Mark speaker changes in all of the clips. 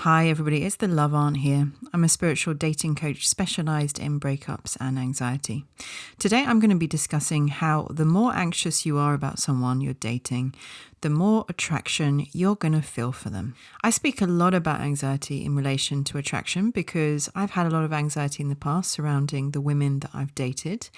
Speaker 1: Hi everybody, it's the Love Aunt here. I'm a spiritual dating coach specialized in breakups and anxiety. Today I'm going to be discussing how the more anxious you are about someone you're dating, the more attraction you're going to feel for them. I speak a lot about anxiety in relation to attraction because I've had a lot of anxiety in the past surrounding the women that I've dated.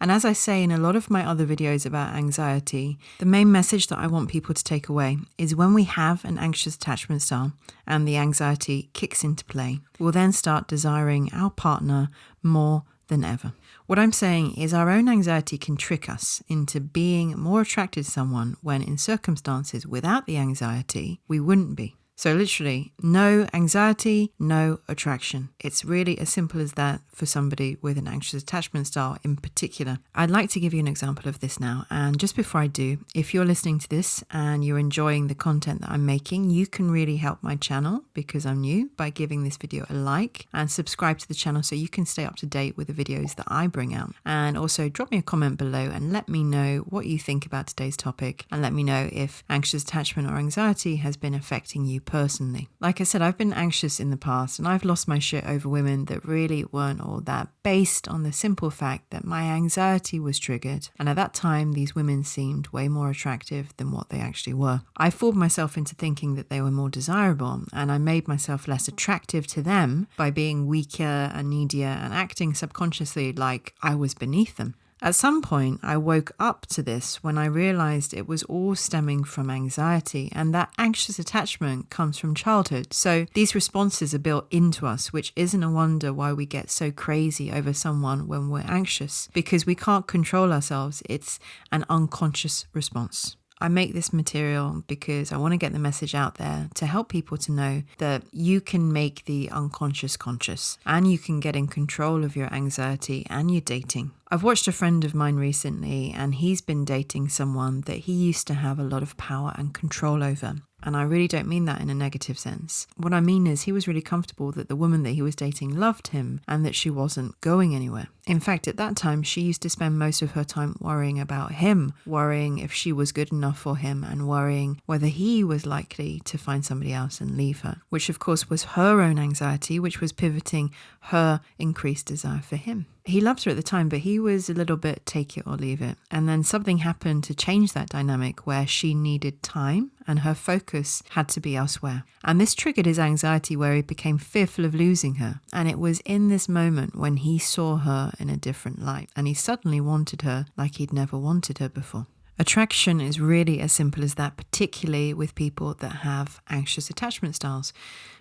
Speaker 1: And as I say in a lot of my other videos about anxiety, the main message that I want people to take away is when we have an anxious attachment style and the anxiety kicks into play, we'll then start desiring our partner more than ever. What I'm saying is our own anxiety can trick us into being more attracted to someone when in circumstances without the anxiety, we wouldn't be. So literally, no anxiety, no attraction. It's really as simple as that for somebody with an anxious attachment style in particular. I'd like to give you an example of this now. And just before I do, if you're listening to this and you're enjoying the content that I'm making, you can really help my channel because I'm new by giving this video a like and subscribe to the channel so you can stay up to date with the videos that I bring out. And also drop me a comment below and let me know what you think about today's topic and let me know if anxious attachment or anxiety has been affecting you personally. Like I said, I've been anxious in the past and I've lost my shit over women that really weren't all that, based on the simple fact that my anxiety was triggered. And at that time, these women seemed way more attractive than what they actually were. I fooled myself into thinking that they were more desirable and I made myself less attractive to them by being weaker and needier and acting subconsciously like I was beneath them. At some point, I woke up to this when I realized it was all stemming from anxiety and that anxious attachment comes from childhood. So these responses are built into us, which isn't a wonder why we get so crazy over someone when we're anxious, because we can't control ourselves. It's an unconscious response. I make this material because I want to get the message out there to help people to know that you can make the unconscious conscious and you can get in control of your anxiety and your dating. I've watched a friend of mine recently and he's been dating someone that he used to have a lot of power and control over. And I really don't mean that in a negative sense. What I mean is he was really comfortable that the woman that he was dating loved him and that she wasn't going anywhere. In fact, at that time, she used to spend most of her time worrying about him, worrying if she was good enough for him and worrying whether he was likely to find somebody else and leave her, which of course was her own anxiety, which was pivoting her increased desire for him. He loved her at the time, but he was a little bit take it or leave it. And then something happened to change that dynamic where she needed time and her focus had to be elsewhere. And this triggered his anxiety where he became fearful of losing her. And it was in this moment when he saw her in a different light and he suddenly wanted her like he'd never wanted her before. Attraction is really as simple as that, particularly with people that have anxious attachment styles.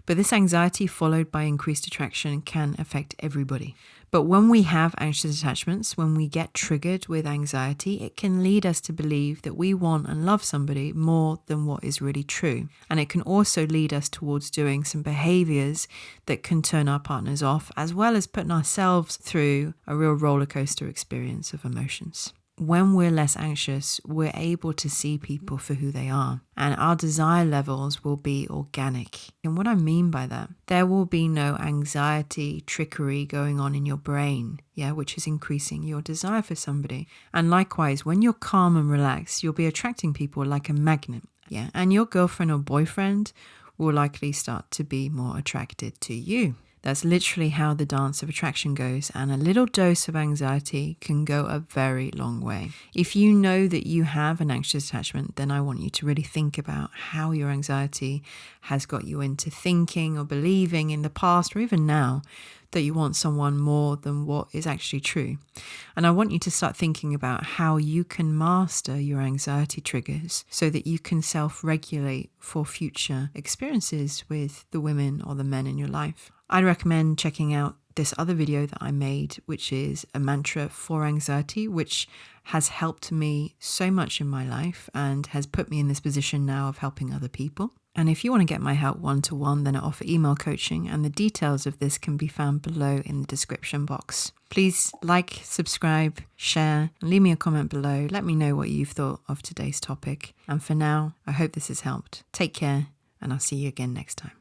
Speaker 1: But this anxiety followed by increased attraction can affect everybody. But when we have anxious attachments, when we get triggered with anxiety, it can lead us to believe that we want and love somebody more than what is really true. And it can also lead us towards doing some behaviors that can turn our partners off, as well as putting ourselves through a real roller coaster experience of emotions. When we're less anxious, we're able to see people for who they are and our desire levels will be organic. And what I mean by that, there will be no anxiety, trickery going on in your brain, which is increasing your desire for somebody. And likewise, when you're calm and relaxed, you'll be attracting people like a magnet, and your girlfriend or boyfriend will likely start to be more attracted to you. That's literally how the dance of attraction goes, and a little dose of anxiety can go a very long way. If you know that you have an anxious attachment, then I want you to really think about how your anxiety has got you into thinking or believing in the past or even now that you want someone more than what is actually true. And I want you to start thinking about how you can master your anxiety triggers so that you can self-regulate for future experiences with the women or the men in your life. I'd recommend checking out this other video that I made, which is a mantra for anxiety, which has helped me so much in my life and has put me in this position now of helping other people. And if you want to get my help one-to-one, then I offer email coaching, and the details of this can be found below in the description box. Please like, subscribe, share, and leave me a comment below. Let me know what you've thought of today's topic. And for now, I hope this has helped. Take care, and I'll see you again next time.